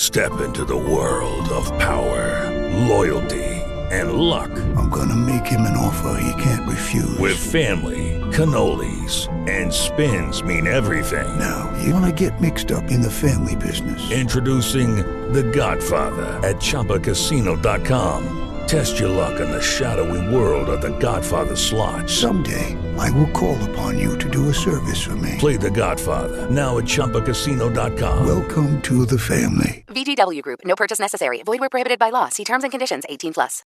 Step into the world of power, loyalty, and luck. I'm gonna make him an offer he can't refuse. With family, cannolis, and spins mean everything. Now, you wanna get mixed up in the family business. Introducing The Godfather at ChumbaCasino.com. Test your luck in the shadowy world of The Godfather slot. Someday, I will call upon you to do a service for me. Play The Godfather, now at ChumbaCasino.com. Welcome to the family. VGW Group. No purchase necessary. Void where prohibited by law. See terms and conditions. 18+.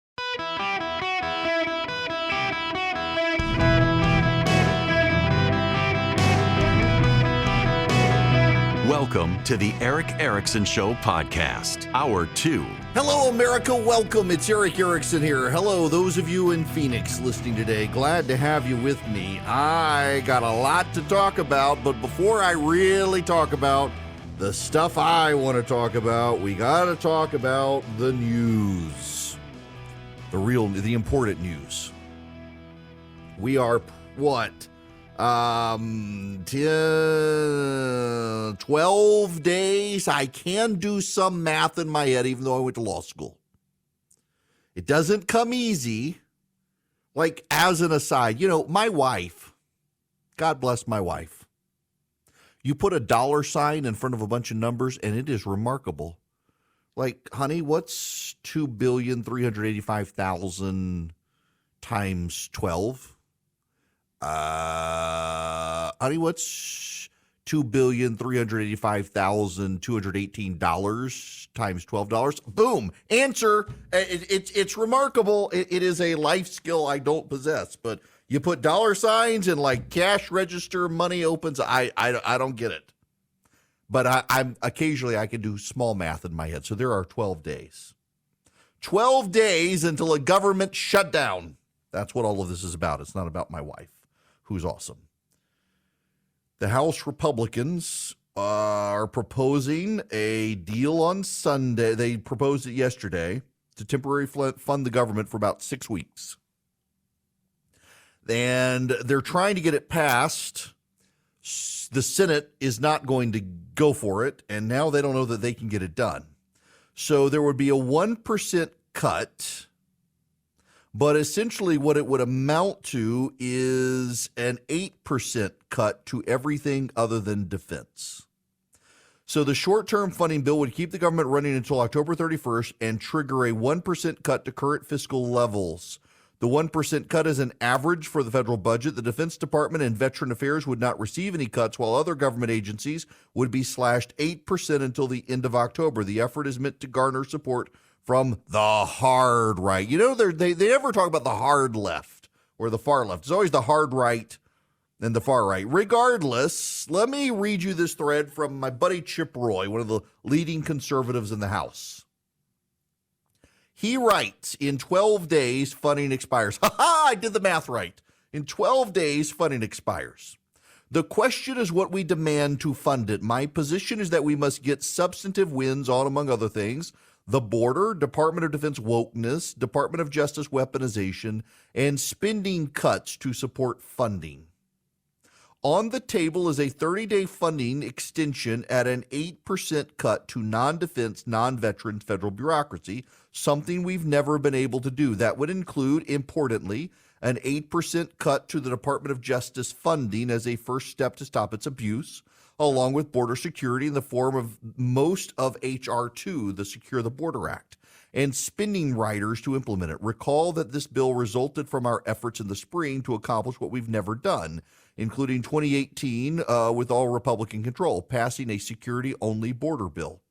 Welcome to the Eric Erickson Show podcast, Hour 2. Hello, America. Welcome. It's Eric Erickson here. Hello, those of you in Phoenix listening today. Glad to have you with me. I got a lot to talk about, but before I really talk about the stuff I want to talk about, we got to talk about the news. The important news. We are, 12 days. I can do some math in my head, even though I went to law school. It doesn't come easy. Like, as an aside, my wife, God bless my wife. You put a dollar sign in front of a bunch of numbers, and it is remarkable. Like, honey, what's 2,385,000 times 12? Honey, what's $2,385,218 times $12? Boom. Answer. It's remarkable. It is a life skill I don't possess, but you put dollar signs and like cash register money opens. I don't get it, but I'm occasionally I can do small math in my head. So there are 12 days, 12 days until a government shutdown. That's what all of this is about. It's not about my wife, who's awesome. The House Republicans are proposing a deal on Sunday. They proposed it yesterday to temporarily fund the government for about 6 weeks. And they're trying to get it passed. The Senate is not going to go for it, and now they don't know that they can get it done. So there would be a 1% cut. But essentially what it would amount to is an 8% cut to everything other than defense. So the short-term funding bill would keep the government running until October 31st and trigger a 1% cut to current fiscal levels. The 1% cut is an average for the federal budget. The Defense Department and Veteran Affairs would not receive any cuts, while other government agencies would be slashed 8% until the end of October. The effort is meant to garner support from the hard right. They never talk about the hard left or the far left. It's always the hard right and the far right. Regardless, let me read you this thread from my buddy Chip Roy, one of the leading conservatives in the House. He writes, in 12 days, funding expires. I did the math right. In 12 days, funding expires. The question is what we demand to fund it. My position is that we must get substantive wins on, among other things, the border, Department of Defense wokeness, Department of Justice weaponization, and spending cuts to support funding. On the table is a 30-day funding extension at an 8% cut to non-defense, non-veterans federal bureaucracy, something we've never been able to do. That would include, importantly, an 8% cut to the Department of Justice funding as a first step to stop its abuse, along with border security in the form of most of H.R. 2, the Secure the Border Act, and spending riders to implement it. Recall that this bill resulted from our efforts in the spring to accomplish what we've never done, including 2018 with all Republican control, passing a security-only border bill,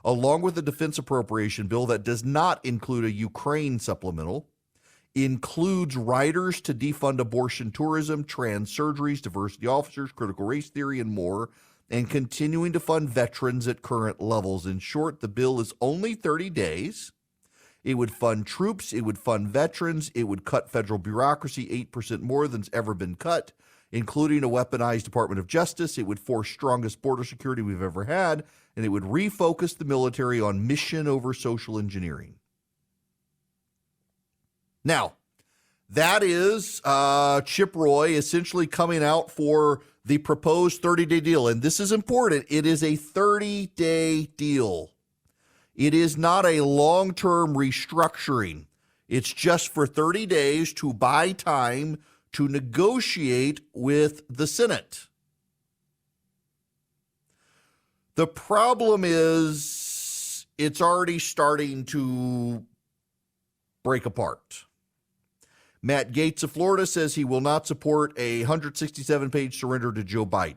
along with a defense appropriation bill that does not include a Ukraine supplemental, includes riders to defund abortion tourism, trans surgeries, diversity officers, critical race theory, and more, and continuing to fund veterans at current levels. In short, the bill is only 30 days. It would fund troops. It would fund veterans. It would cut federal bureaucracy 8% more than's ever been cut, including a weaponized Department of Justice. It would force strongest border security we've ever had, and it would refocus the military on mission over social engineering. Now, that is Chip Roy essentially coming out for the proposed 30-day deal. And this is important. It is a 30-day deal. It is not a long-term restructuring. It's just for 30 days to buy time to negotiate with the Senate. The problem is it's already starting to break apart. Matt Gaetz of Florida says he will not support a 167-page surrender to Joe Biden.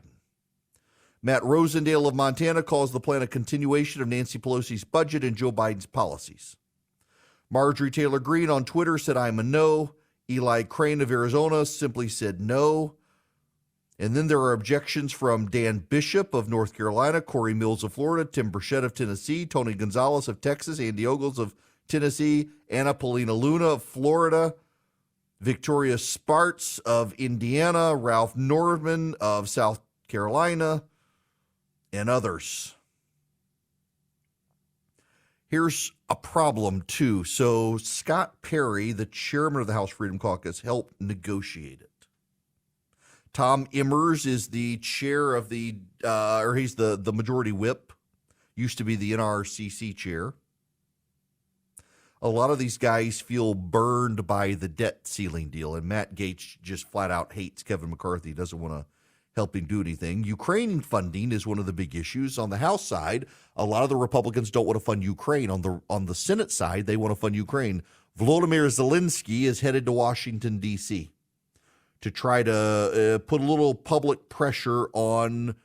Matt Rosendale of Montana calls the plan a continuation of Nancy Pelosi's budget and Joe Biden's policies. Marjorie Taylor Greene on Twitter said, I'm a no. Eli Crane of Arizona simply said no. And then there are objections from Dan Bishop of North Carolina, Corey Mills of Florida, Tim Burchett of Tennessee, Tony Gonzalez of Texas, Andy Ogles of Tennessee, Anna Paulina Luna of Florida, Victoria Sparts of Indiana, Ralph Norman of South Carolina, and others. Here's a problem, too. So Scott Perry, the chairman of the House Freedom Caucus, helped negotiate it. Tom Emmers is the chair of he's the majority whip, used to be the NRCC chair. A lot of these guys feel burned by the debt ceiling deal, and Matt Gaetz just flat out hates Kevin McCarthy, doesn't want to help him do anything. Ukraine funding is one of the big issues. On the House side, a lot of the Republicans don't want to fund Ukraine. On the Senate side, they want to fund Ukraine. Volodymyr Zelensky is headed to Washington, D.C. to try to put a little public pressure on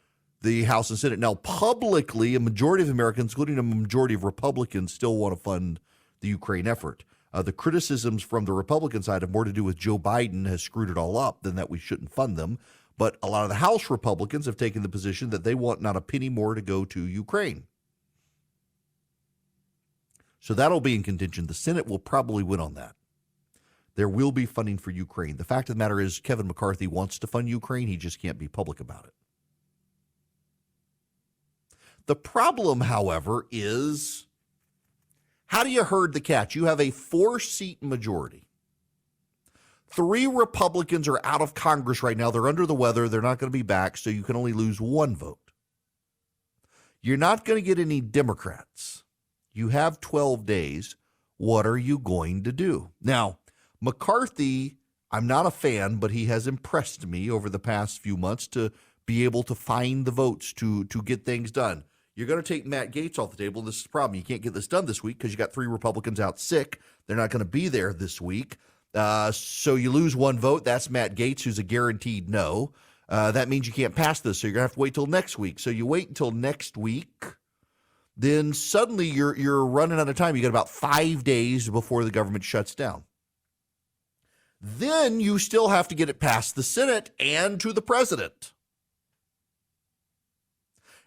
the House and Senate. Now, publicly, a majority of Americans, including a majority of Republicans, still want to fund the Ukraine effort. The criticisms from the Republican side have more to do with Joe Biden has screwed it all up than that we shouldn't fund them. But a lot of the House Republicans have taken the position that they want not a penny more to go to Ukraine. So that'll be in contention. The Senate will probably win on that. There will be funding for Ukraine. The fact of the matter is Kevin McCarthy wants to fund Ukraine. He just can't be public about it. The problem, however, is how do you herd the cats? You have a 4-seat majority. 3 Republicans are out of Congress right now. They're under the weather. They're not going to be back, so you can only lose 1 vote. You're not going to get any Democrats. You have 12 days. What are you going to do? Now, McCarthy, I'm not a fan, but he has impressed me over the past few months to be able to find the votes to get things done. You're going to take Matt Gaetz off the table. This is the problem. You can't get this done this week because you got 3 Republicans out sick. They're not going to be there this week. So you lose 1 vote. That's Matt Gaetz, who's a guaranteed no. That means you can't pass this, so you're going to have to wait till next week. So you wait until next week, then suddenly you're running out of time. You got about 5 days before the government shuts down. Then you still have to get it past the Senate and to the president.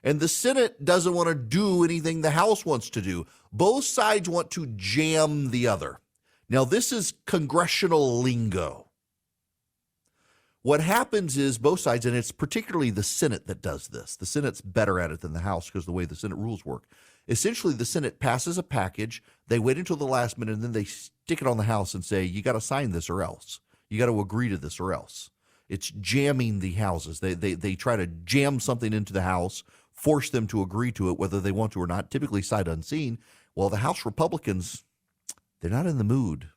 And the Senate doesn't want to do anything the House wants to do. Both sides want to jam the other. Now, this is congressional lingo. What happens is both sides, and it's particularly the Senate that does this. The Senate's better at it than the House because of the way the Senate rules work. Essentially, the Senate passes a package. They wait until the last minute, and then they stick it on the House and say, you got to sign this or else. You got to agree to this or else. It's jamming the houses. They try to jam something into the House, force them to agree to it, whether they want to or not, typically sight unseen. Well, the House Republicans, they're not in the mood.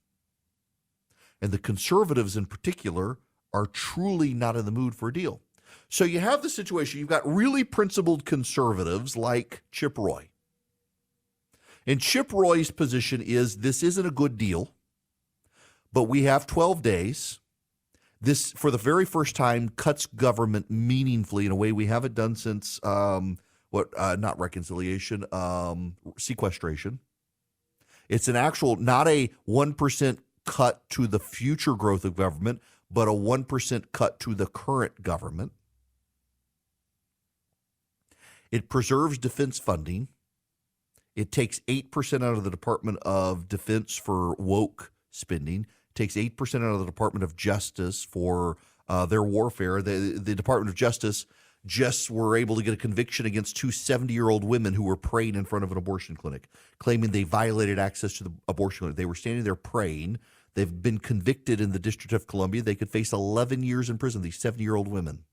And the conservatives in particular are truly not in the mood for a deal. So you have the situation, you've got really principled conservatives like Chip Roy. And Chip Roy's position is this isn't a good deal, but we have 12 days. This, for the very first time, cuts government meaningfully in a way we haven't done since, not reconciliation, sequestration. It's an actual, not a 1% cut to the future growth of government, but a 1% cut to the current government. It preserves defense funding. It takes 8% out of the Department of Defense for woke spending. It takes 8% out of the Department of Justice for their warfare. The Department of Justice just were able to get a conviction against 2 70-year-old women who were praying in front of an abortion clinic, claiming they violated access to the abortion clinic. They were standing there praying. They've been convicted in the District of Columbia. They could face 11 years in prison, these 70-year-old women.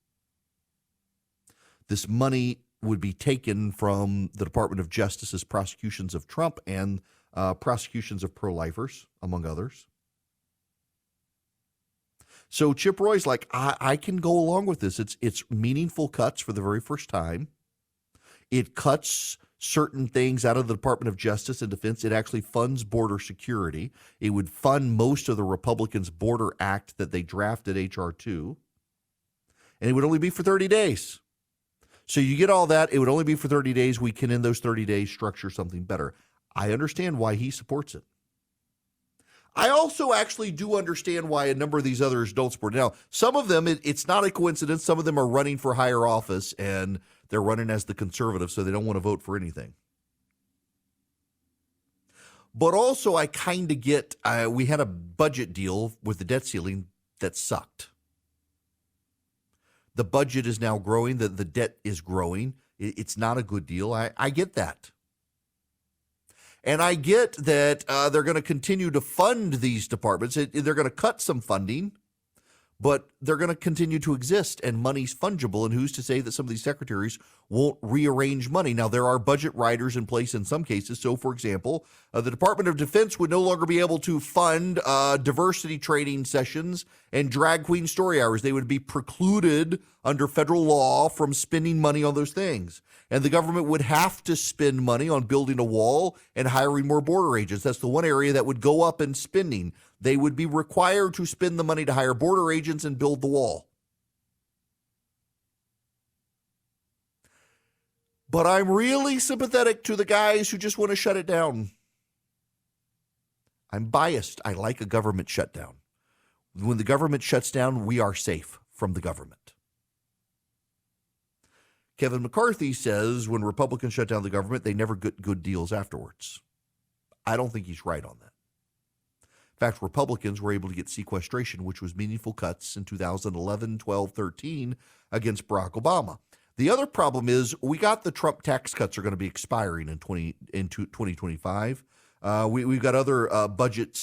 This money would be taken from the Department of Justice's prosecutions of Trump and prosecutions of pro-lifers, among others. So Chip Roy's like, I can go along with this. It's meaningful cuts for the very first time. It cuts certain things out of the Department of Justice and Defense. It actually funds border security. It would fund most of the Republicans' Border Act that they drafted H.R. 2. And it would only be for 30 days. So you get all that. It would only be for 30 days. We can, in those 30 days, structure something better. I understand why he supports it. I also actually do understand why a number of these others don't support it. Now, some of them, it's not a coincidence. Some of them are running for higher office, and they're running as the conservative, so they don't want to vote for anything. But also, I kind of get, we had a budget deal with the debt ceiling that sucked. The budget is now growing. The debt is growing. It's not a good deal. I get that. And I get that they're going to continue to fund these departments. They're going to cut some funding, but they're going to continue to exist, and money's fungible. And who's to say that some of these secretaries won't rearrange money? Now, there are budget riders in place in some cases. So, for example, the Department of Defense would no longer be able to fund diversity training sessions and drag queen story hours. They would be precluded under federal law from spending money on those things. And the government would have to spend money on building a wall and hiring more border agents. That's the one area that would go up in spending. They would be required to spend the money to hire border agents and build the wall. But I'm really sympathetic to the guys who just want to shut it down. I'm biased. I like a government shutdown. When the government shuts down, we are safe from the government. Kevin McCarthy says when Republicans shut down the government, they never get good deals afterwards. I don't think he's right on that. In fact, Republicans were able to get sequestration, which was meaningful cuts in 2011, 12, 13 against Barack Obama. The other problem is we got the Trump tax cuts are going to be expiring in 2025. We've got other budget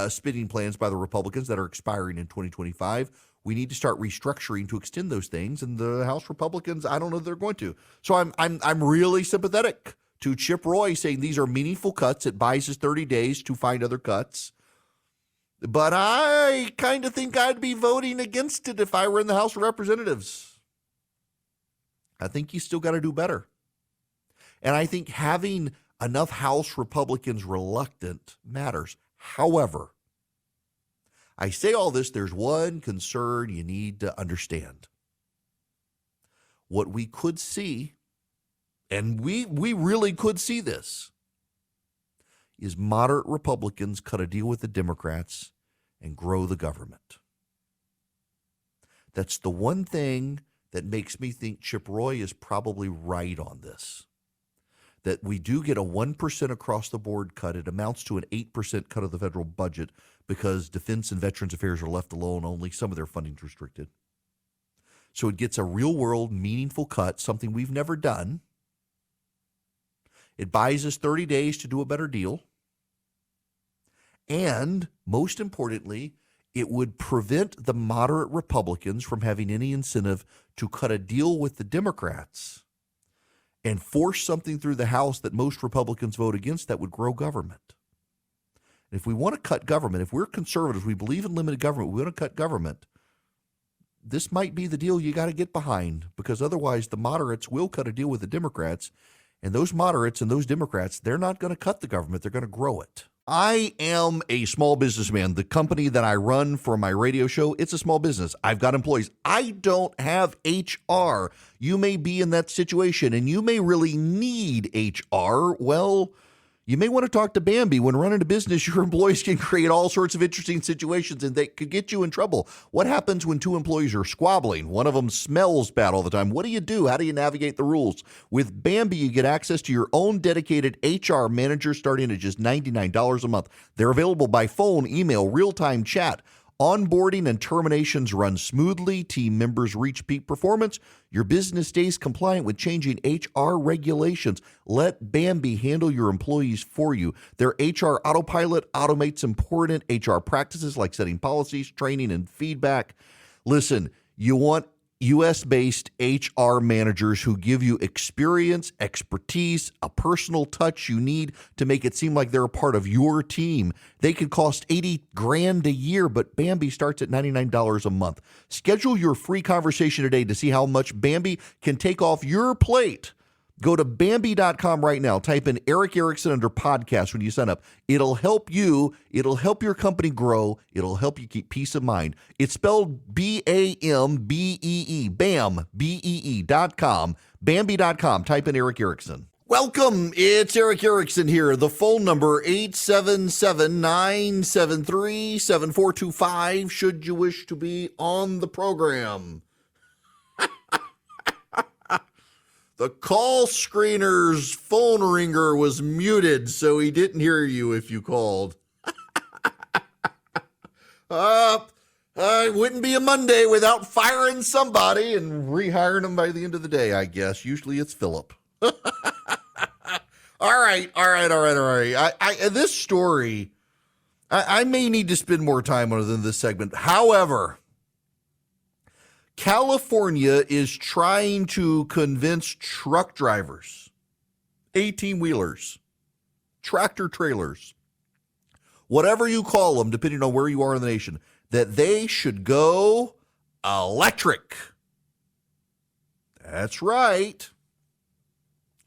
spending plans by the Republicans that are expiring in 2025. We need to start restructuring to extend those things, and the House Republicans, I don't know if they're going to. So I'm really sympathetic to Chip Roy saying these are meaningful cuts. It buys us 30 days to find other cuts. But I kind of think I'd be voting against it if I were in the House of Representatives. I think you still got to do better. And I think having enough House Republicans reluctant matters. However, I say all this, there's one concern you need to understand. What we could see, and we really could see this, is moderate Republicans cut a deal with the Democrats and grow the government. That's the one thing that makes me think Chip Roy is probably right on this. That we do get a 1% across the board cut. It amounts to an 8% cut of the federal budget because Defense and Veterans Affairs are left alone. Only some of their funding is restricted. So it gets a real world, meaningful cut, something we've never done. It buys us 30 days to do a better deal. And most importantly, it would prevent the moderate Republicans from having any incentive to cut a deal with the Democrats and force something through the House that most Republicans vote against that would grow government. And if we want to cut government, if we're conservatives, we believe in limited government, we want to cut government, this might be the deal you got to get behind, because otherwise the moderates will cut a deal with the Democrats, and those moderates and those Democrats, they're not going to cut the government, they're going to grow it. I am a small businessman. The company that I run for my radio show, it's a small business. I've got employees. I don't have HR. You may be in that situation, and you may really need HR. Well, you may want to talk to Bambi. When running a business, your employees can create all sorts of interesting situations, and they could get you in trouble. What happens when two employees are squabbling? One of them smells bad all the time. What do you do? How do you navigate the rules? With Bambi, you get access to your own dedicated HR manager starting at just $99 a month. They're available by phone, email, real-time chat. Onboarding and terminations run smoothly. Team members reach peak performance. Your business stays compliant with changing HR regulations. Let Bambi handle your employees for you. Their HR autopilot automates important HR practices like setting policies, training, and feedback. Listen, you want U.S.-based HR managers who give you experience, expertise, a personal touch you need to make it seem like they're a part of your team. They could cost $80,000 a year, but Bambi starts at $99 a month. Schedule your free conversation today to see how much Bambi can take off your plate. Go to Bambi.com right now. Type in Eric Erickson under podcast when you sign up. It'll help you. It'll help your company grow. It'll help you keep peace of mind. It's spelled BAMBEE. BAM, BEE.com. Bambi.com. Type in Eric Erickson. Welcome. It's Eric Erickson here. The phone number 877-973-7425 should you wish to be on the program. The call screener's phone ringer was muted, so he didn't hear you if you called. It wouldn't be a Monday without firing somebody and rehiring them by the end of the day, I guess. Usually it's Philip. All right. This story, I may need to spend more time on it than this segment. However, California is trying to convince truck drivers, 18-wheelers, tractor trailers, whatever you call them, depending on where you are in the nation, that they should go electric. That's right.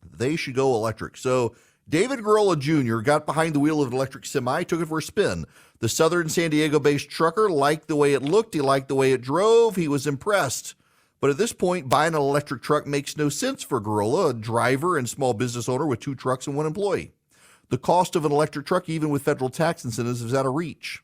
They should go electric. So David Girola Jr. got behind the wheel of an electric semi, took it for a spin. The southern San Diego-based trucker liked the way it looked. He liked the way it drove. He was impressed. But at this point, buying an electric truck makes no sense for Girola, a driver and small business owner with 2 trucks and 1 employee. The cost of an electric truck, even with federal tax incentives, is out of reach.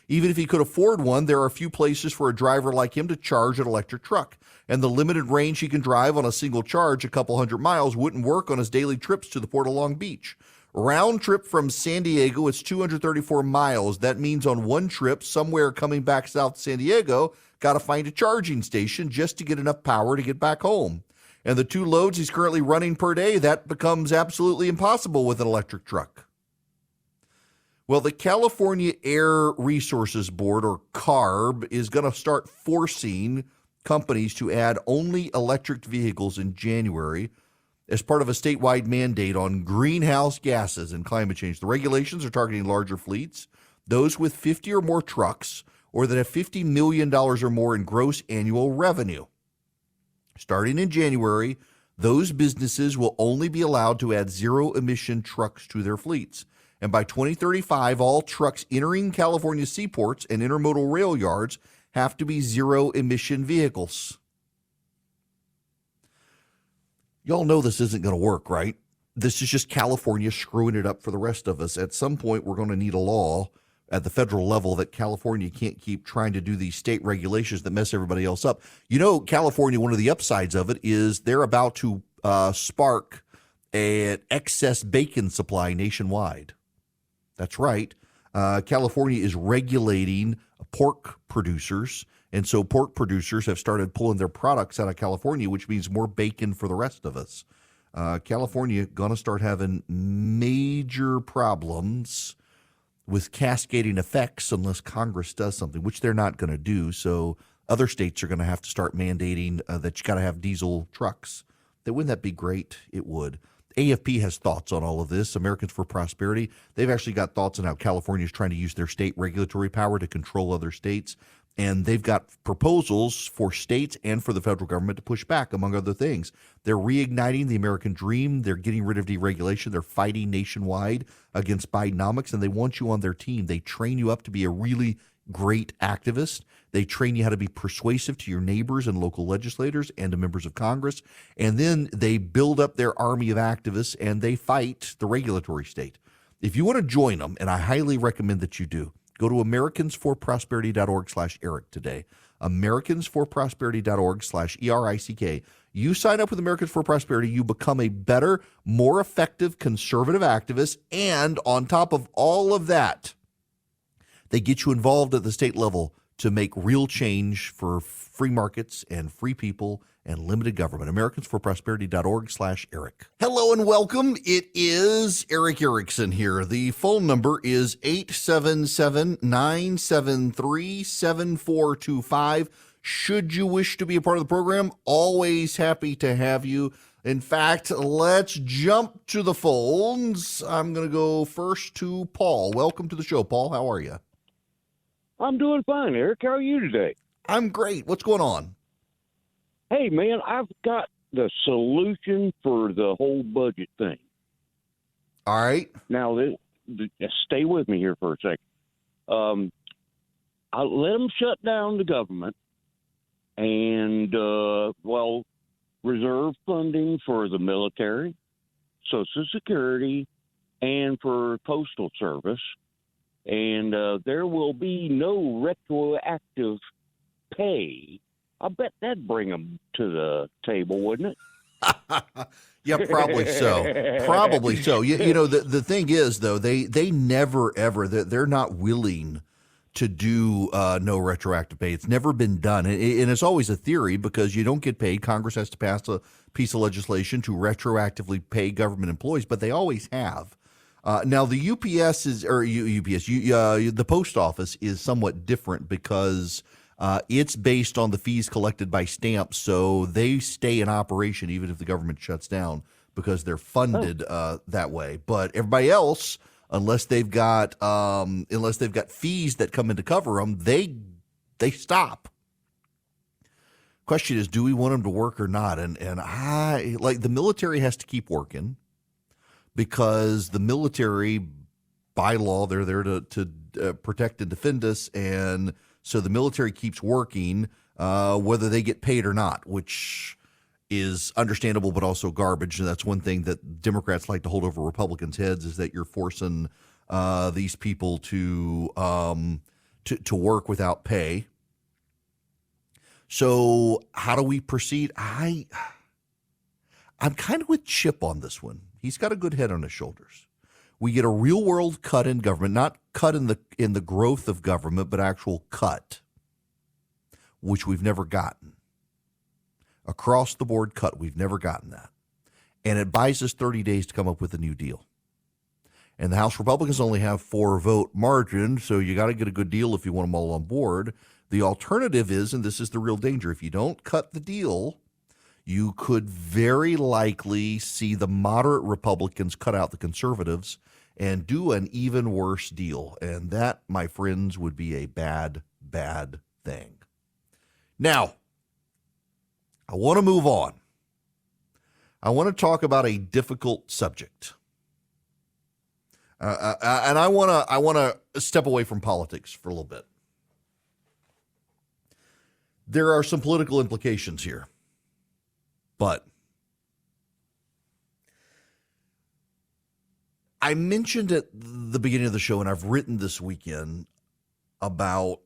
Even if he could afford one, there are few places for a driver like him to charge an electric truck. And the limited range he can drive on a single charge, a couple hundred miles, wouldn't work on his daily trips to the Port of Long Beach. Round trip from San Diego, it's 234 miles. That means on one trip, somewhere coming back south to San Diego, got to find a charging station just to get enough power to get back home. And the 2 loads he's currently running per day, that becomes absolutely impossible with an electric truck. Well, the California Air Resources Board, or CARB, is going to start forcing companies to add only electric vehicles in January as part of a statewide mandate on greenhouse gases and climate change. The regulations are targeting larger fleets, those with 50 or more trucks, or that have $50 million or more in gross annual revenue. Starting in January, those businesses will only be allowed to add zero-emission trucks to their fleets. And by 2035, all trucks entering California seaports and intermodal rail yards have to be zero-emission vehicles. Y'all know this isn't going to work, right? This is just California screwing it up for the rest of us. At some point, we're going to need a law at the federal level that California can't keep trying to do these state regulations that mess everybody else up. You know, California, one of the upsides of it is they're about to spark an excess bacon supply nationwide. That's right. California is regulating pork producers. And so pork producers have started pulling their products out of California, which means more bacon for the rest of us. California going to start having major problems with cascading effects unless Congress does something, which they're not going to do. So other states are going to have to start mandating that you got to have diesel trucks. Wouldn't that be great? It would. AFP has thoughts on all of this. Americans for Prosperity, they've actually got thoughts on how California is trying to use their state regulatory power to control other states. And they've got proposals for states and for the federal government to push back, among other things. They're reigniting the American dream. They're getting rid of deregulation. They're fighting nationwide against Bidenomics, and they want you on their team. They train you up to be a really great activist. They train you how to be persuasive to your neighbors and local legislators and to members of Congress. And then they build up their army of activists, and they fight the regulatory state. If you want to join them, and I highly recommend that you do, go to americansforprosperity.org/Eric today. americansforprosperity.org/ERICK. You sign up with Americans for Prosperity, you become a better, more effective conservative activist, and on top of all of that, they get you involved at the state level to make real change for free markets and free people and limited government. americansforprosperity.org/Eric. Hello and welcome. It is Eric Erickson here. The phone number is 877-973-7425. Should you wish to be a part of the program, always happy to have you. In fact, let's jump to the phones. I'm going to go first to Paul. Welcome to the show, Paul. How are you? I'm doing fine, Eric. How are you today? I'm great. What's going on? Hey, man, I've got the solution for the whole budget thing. All right. Now, stay with me here for a second. I'll let them shut down the government and, reserve funding for the military, Social Security, and for Postal Service. And there will be no retroactive pay. I bet that'd bring them to the table, wouldn't it? Yeah, probably so. Probably so. You know, the thing is, though, they never, ever, they're not willing to do no retroactive pay. It's never been done. And it's always a theory because you don't get paid. Congress has to pass a piece of legislation to retroactively pay government employees, but they always have. Now, the the post office is somewhat different because it's based on the fees collected by stamps, so they stay in operation even if the government shuts down because they're funded that way. But everybody else, unless they've got fees that come in to cover them, they stop. Question is, do we want them to work or not? And I like the military has to keep working because the military, by law, they're there to protect and defend us, and so the military keeps working whether they get paid or not, which is understandable but also garbage. And that's one thing that Democrats like to hold over Republicans' heads is that you're forcing these people to work without pay. So how do we proceed? I'm kind of with Chip on this one. He's got a good head on his shoulders. We get a real world cut in government, not cut in the growth of government, but actual cut, which we've never gotten. Across the board cut, we've never gotten that. And it buys us 30 days to come up with a new deal. And the House Republicans only have 4-vote margin, so you got to get a good deal if you want them all on board. The alternative is, and this is the real danger, if you don't cut the deal, you could very likely see the moderate Republicans cut out the conservatives and do an even worse deal. And that, my friends, would be a bad, bad thing. Now, I want to move on. I want to talk about a difficult subject. And I want to step away from politics for a little bit. There are some political implications here. But I mentioned at the beginning of the show, and I've written this weekend about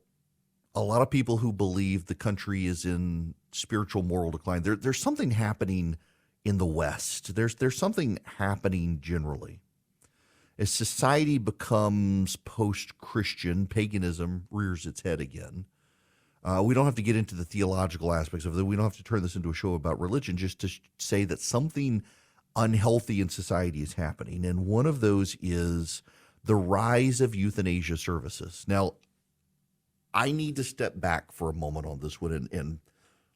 a lot of people who believe the country is in spiritual moral decline. There's something happening in the West. There's something happening generally. As society becomes post-Christian, paganism rears its head again. We don't have to get into the theological aspects of it. We don't have to turn this into a show about religion, just to say that something unhealthy in society is happening. And one of those is the rise of euthanasia services. Now, I need to step back for a moment on this one, and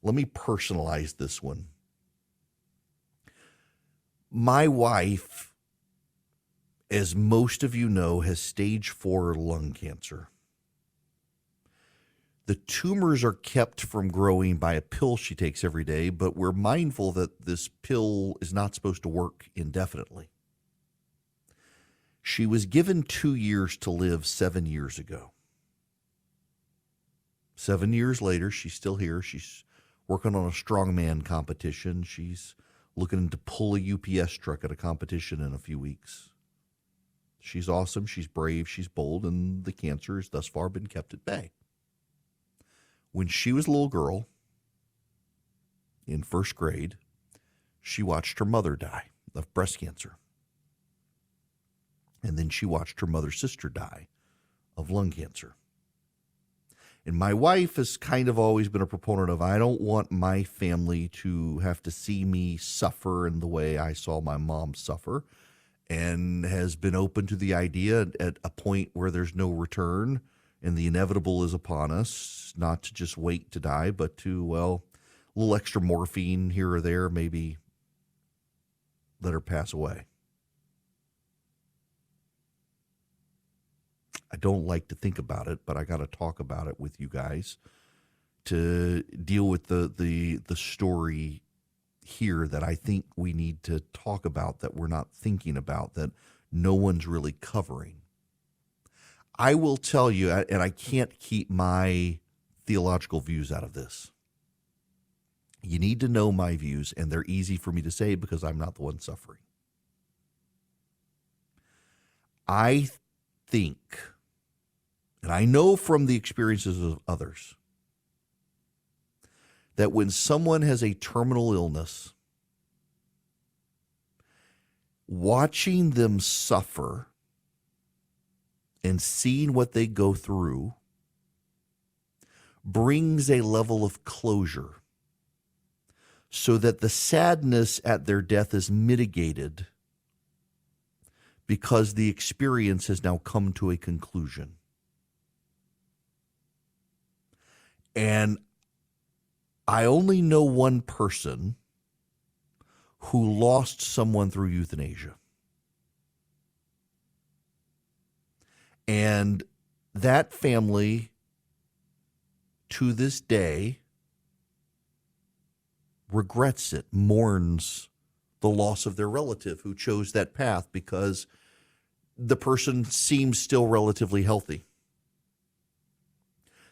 let me personalize this one. My wife, as most of you know, has stage 4 lung cancer. The tumors are kept from growing by a pill she takes every day, but we're mindful that this pill is not supposed to work indefinitely. She was given 2 years to live 7 years ago. 7 years later, she's still here. She's working on a strongman competition. She's looking to pull a UPS truck at a competition in a few weeks. She's awesome. She's brave. She's bold. And the cancer has thus far been kept at bay. When she was a little girl in first grade, she watched her mother die of breast cancer. And then she watched her mother's sister die of lung cancer. And my wife has kind of always been a proponent of, I don't want my family to have to see me suffer in the way I saw my mom suffer, and has been open to the idea at a point where there's no return and the inevitable is upon us, not to just wait to die, but to, well, a little extra morphine here or there, maybe let her pass away. I don't like to think about it, but I got to talk about it with you guys to deal with the story here that I think we need to talk about, that we're not thinking about, that no one's really covering. I will tell you, and I can't keep my theological views out of this. You need to know my views, and they're easy for me to say because I'm not the one suffering. I think, and I know from the experiences of others, that when someone has a terminal illness, watching them suffer and seeing what they go through brings a level of closure so that the sadness at their death is mitigated because the experience has now come to a conclusion. And I only know one person who lost someone through euthanasia. And that family, to this day, regrets it, mourns the loss of their relative who chose that path because the person seems still relatively healthy.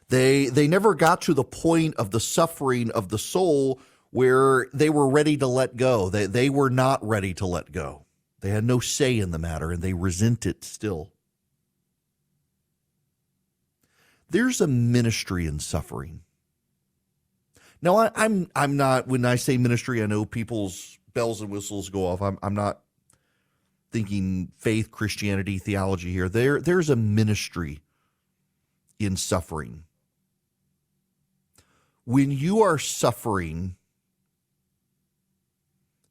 They never got to the point of the suffering of the soul where they were ready to let go. They were not ready to let go. They had no say in the matter, and they resent it still. There's a ministry in suffering. Now, I'm not, when I say ministry, I know people's bells and whistles go off. I'm not thinking faith, Christianity, theology here. There's a ministry in suffering. When you are suffering,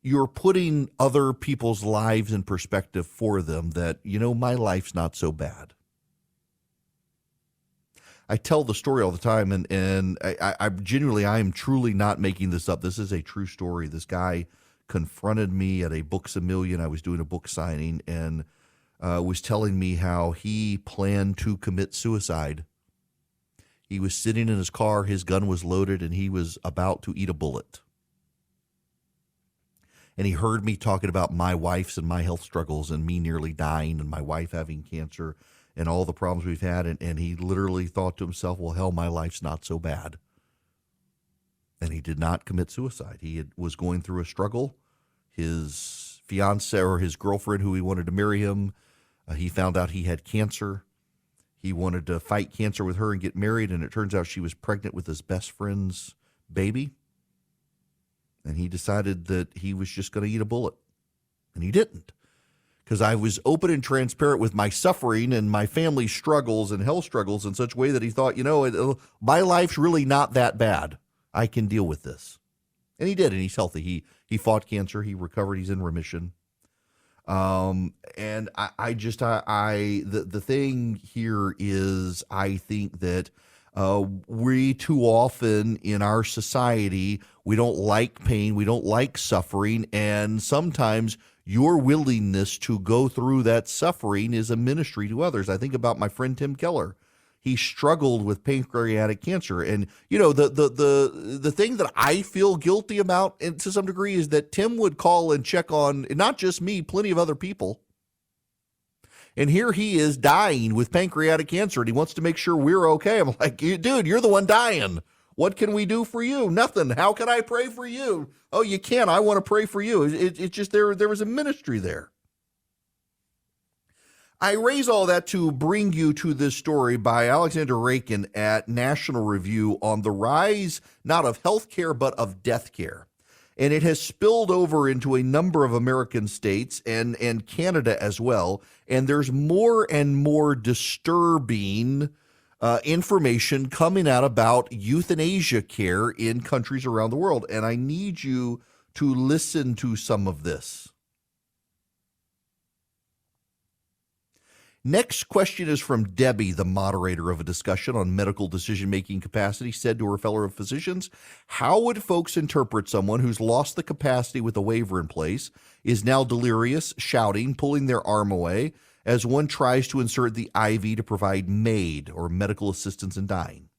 you're putting other people's lives in perspective for them, that, my life's not so bad. I tell the story all the time, and I genuinely, I am truly not making this up. This is a true story. This guy confronted me at a Books A Million. I was doing a book signing, and was telling me how he planned to commit suicide. He was sitting in his car, his gun was loaded, and he was about to eat a bullet. And he heard me talking about my wife's and my health struggles and me nearly dying and my wife having cancer and all the problems we've had. And he literally thought to himself, well, hell, my life's not so bad. And he did not commit suicide. He was going through a struggle. His fiance, or his girlfriend who he wanted to marry him, he found out he had cancer. He wanted to fight cancer with her and get married, and it turns out she was pregnant with his best friend's baby. And he decided that he was just going to eat a bullet. And he didn't. Because I was open and transparent with my suffering and my family's struggles and health struggles in such a way that he thought, my life's really not that bad. I can deal with this. And he did, and he's healthy. He fought cancer. He recovered. He's in remission. And the thing here is, I think that we too often in our society, we don't like pain, we don't like suffering, and sometimes your willingness to go through that suffering is a ministry to others. I think about my friend Tim Keller. He struggled with pancreatic cancer, and the thing that I feel guilty about, and to some degree, is that Tim would call and check on not just me, plenty of other people. And here he is dying with pancreatic cancer, and he wants to make sure we're okay. I'm like, dude, you're the one dying. What can we do for you? Nothing. How can I pray for you? Oh, you can't. I want to pray for you. It's just there was a ministry there. I raise all that to bring you to this story by Alexander Rakin at National Review on the rise, not of healthcare, but of death care. And it has spilled over into a number of American states and Canada as well. And there's more and more disturbing information coming out about euthanasia care in countries around the world. And I need you to listen to some of this. Next question is from Debbie, the moderator of a discussion on medical decision-making capacity, said to her fellow physicians, how would folks interpret someone who's lost the capacity with a waiver in place, is now delirious, shouting, pulling their arm away, as one tries to insert the IV to provide MAID, or medical assistance in dying?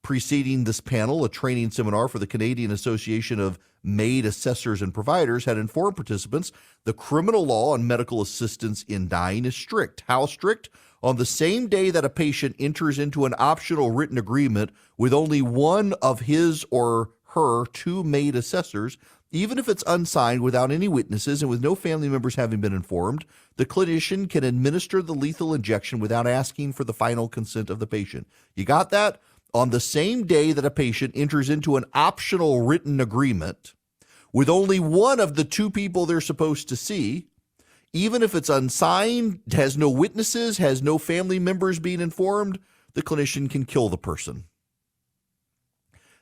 Preceding this panel, a training seminar for the Canadian Association of MAID Assessors and Providers had informed participants the criminal law on medical assistance in dying is strict. How strict? On the same day that a patient enters into an optional written agreement with only one of his or her two MAID assessors, even if it's unsigned without any witnesses and with no family members having been informed, the clinician can administer the lethal injection without asking for the final consent of the patient. You got that? On the same day that a patient enters into an optional written agreement with only one of the two people they're supposed to see, even if it's unsigned, has no witnesses, has no family members being informed, the clinician can kill the person.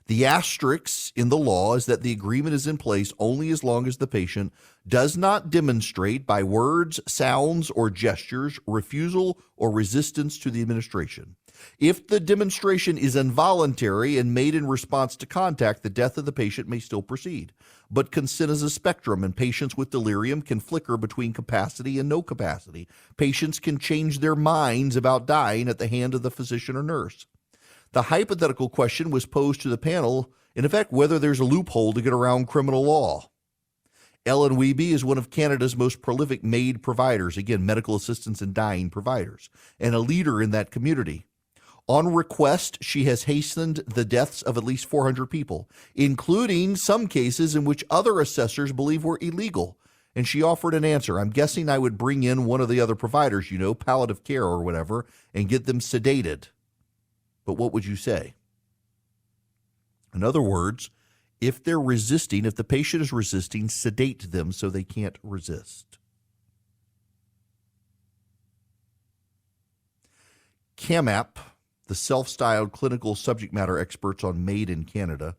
The asterisk in the law is that the agreement is in place only as long as the patient does not demonstrate by words, sounds, or gestures refusal or resistance to the administration. If the demonstration is involuntary and made in response to contact, the death of the patient may still proceed. But consent is a spectrum, and patients with delirium can flicker between capacity and no capacity. Patients can change their minds about dying at the hand of the physician or nurse. The hypothetical question was posed to the panel, in effect, whether there's a loophole to get around criminal law. Ellen Wiebe is one of Canada's most prolific MAID providers, again, medical assistance in dying providers, and a leader in that community. On request, she has hastened the deaths of at least 400 people, including some cases in which other assessors believe were illegal. And she offered an answer. I'm guessing I would bring in one of the other providers, palliative care or whatever, and get them sedated. But what would you say? In other words, if they're resisting, if the patient is resisting, sedate them so they can't resist. CAMAP, the self-styled clinical subject matter experts on MAID in Canada,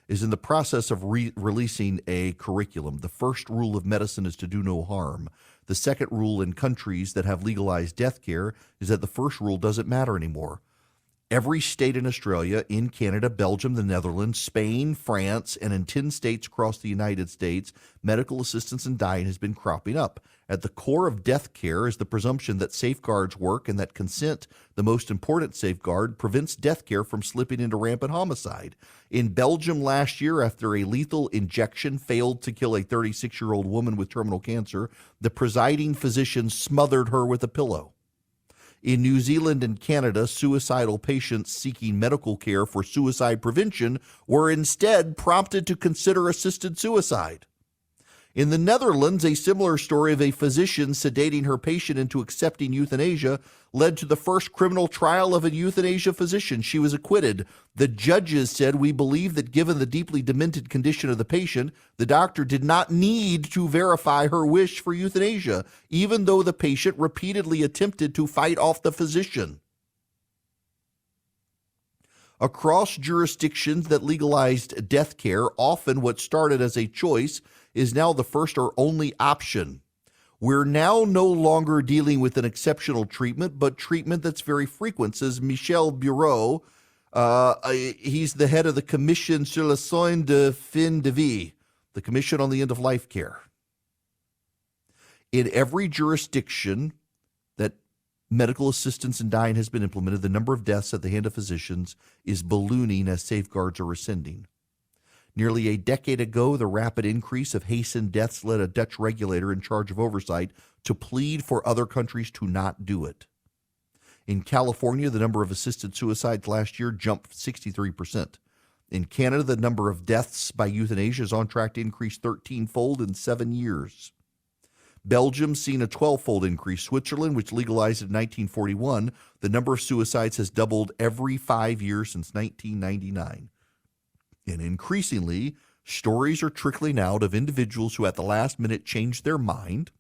is in the process of releasing a curriculum. The first rule of medicine is to do no harm. The second rule in countries that have legalized death care is that the first rule doesn't matter anymore. Every state in Australia, in Canada, Belgium, the Netherlands, Spain, France, and in 10 states across the United States, medical assistance in dying has been cropping up. At the core of death care is the presumption that safeguards work and that consent, the most important safeguard, prevents death care from slipping into rampant homicide. In Belgium last year, after a lethal injection failed to kill a 36-year-old woman with terminal cancer, the presiding physician smothered her with a pillow. In New Zealand and Canada, suicidal patients seeking medical care for suicide prevention were instead prompted to consider assisted suicide. In the Netherlands, a similar story of a physician sedating her patient into accepting euthanasia led to the first criminal trial of a euthanasia physician. She was acquitted. The judges said, "We believe that given the deeply demented condition of the patient, the doctor did not need to verify her wish for euthanasia, even though the patient repeatedly attempted to fight off the physician." Across jurisdictions that legalized death care, often what started as a choice is now the first or only option. We're now no longer dealing with an exceptional treatment, but treatment that's very frequent, says Michel Bureau. He's the head of the Commission sur les soins de fin de vie, the Commission on the End of Life Care. In every jurisdiction that medical assistance in dying has been implemented, the number of deaths at the hand of physicians is ballooning as safeguards are rescinding. Nearly a decade ago, the rapid increase of hastened deaths led a Dutch regulator in charge of oversight to plead for other countries to not do it. In California, the number of assisted suicides last year jumped 63%. In Canada, the number of deaths by euthanasia is on track to increase 13-fold in 7 years. Belgium's seen a 12-fold increase. Switzerland, which legalized in 1941, the number of suicides has doubled every 5 years since 1999. And increasingly, stories are trickling out of individuals who at the last minute change their mind,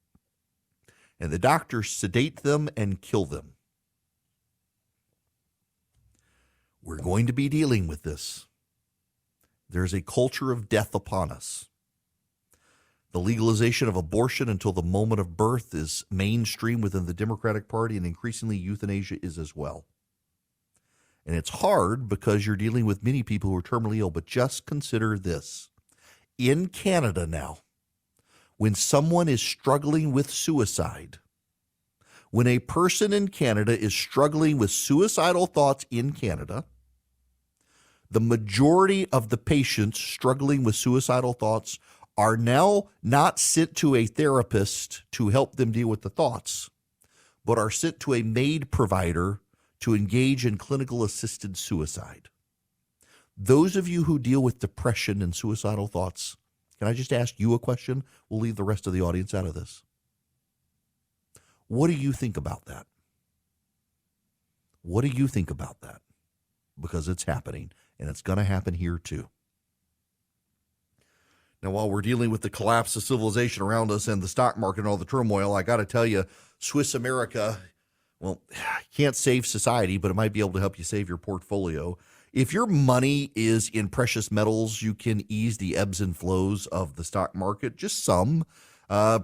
and the doctors sedate them and kill them. We're going to be dealing with this. There's a culture of death upon us. The legalization of abortion until the moment of birth is mainstream within the Democratic Party, and increasingly euthanasia is as well. And it's hard because you're dealing with many people who are terminally ill, but just consider this. In Canada now, when someone is struggling with suicide, when a person in Canada is struggling with suicidal thoughts in Canada, the majority of the patients struggling with suicidal thoughts are now not sent to a therapist to help them deal with the thoughts, but are sent to a MAID provider to engage in clinical assisted suicide. Those of you who deal with depression and suicidal thoughts, can I just ask you a question? We'll leave the rest of the audience out of this. What do you think about that? What do you think about that? Because it's happening, and it's going to happen here too. Now, while we're dealing with the collapse of civilization around us and the stock market and all the turmoil, I got to tell you, Swiss America, well, can't save society, but it might be able to help you save your portfolio. If your money is in precious metals, you can ease the ebbs and flows of the stock market, just some.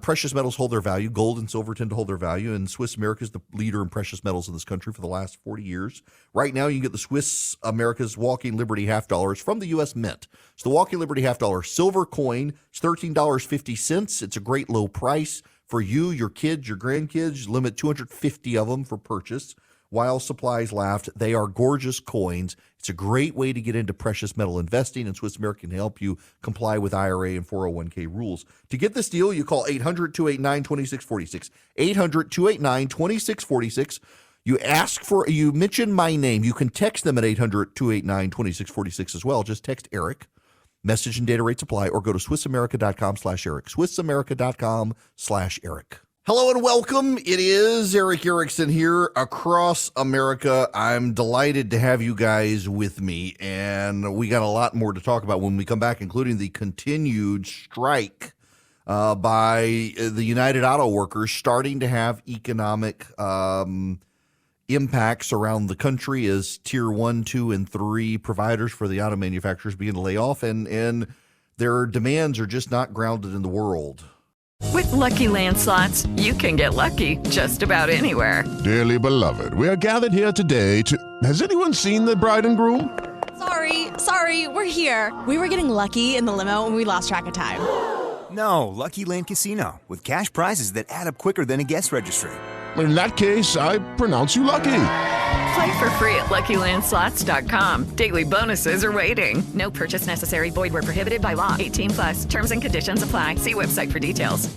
Precious metals hold their value. Gold and silver tend to hold their value, and Swiss America is the leader in precious metals in this country for the last 40 years. Right now, you can get the Swiss America's Walking Liberty half dollars from the U.S. Mint. So the Walking Liberty half dollar silver coin is $13.50. It's a great low price for you, your kids, your grandkids. Limit 250 of them for purchase while supplies last. They are gorgeous coins. It's a great way to get into precious metal investing, and Swiss America can help you comply with IRA and 401k rules. To get this deal, you call 800-289-2646. 800-289-2646. You mention my name. You can text them at 800-289-2646 as well. Just text Eric. Message and data rates apply, or go to SwissAmerica.com/Eric. SwissAmerica.com/Eric. Hello and welcome. It is Eric Erickson here across America. I'm delighted to have you guys with me, and we got a lot more to talk about when we come back, including the continued strike by the United Auto Workers starting to have economic impacts around the country as Tier 1, 2, and 3 providers for the auto manufacturers begin to lay off, and their demands are just not grounded in the world. With Lucky Land Slots, you can get lucky just about anywhere. Dearly beloved, we are gathered here today to... Has anyone seen the bride and groom? Sorry, we're here. We were getting lucky in the limo and we lost track of time. No, Lucky Land Casino, with cash prizes that add up quicker than a guest registry. In that case, I pronounce you lucky. Play for free at LuckyLandSlots.com. Daily bonuses are waiting. No purchase necessary. Void where prohibited by law. 18+. Terms and conditions apply. See website for details.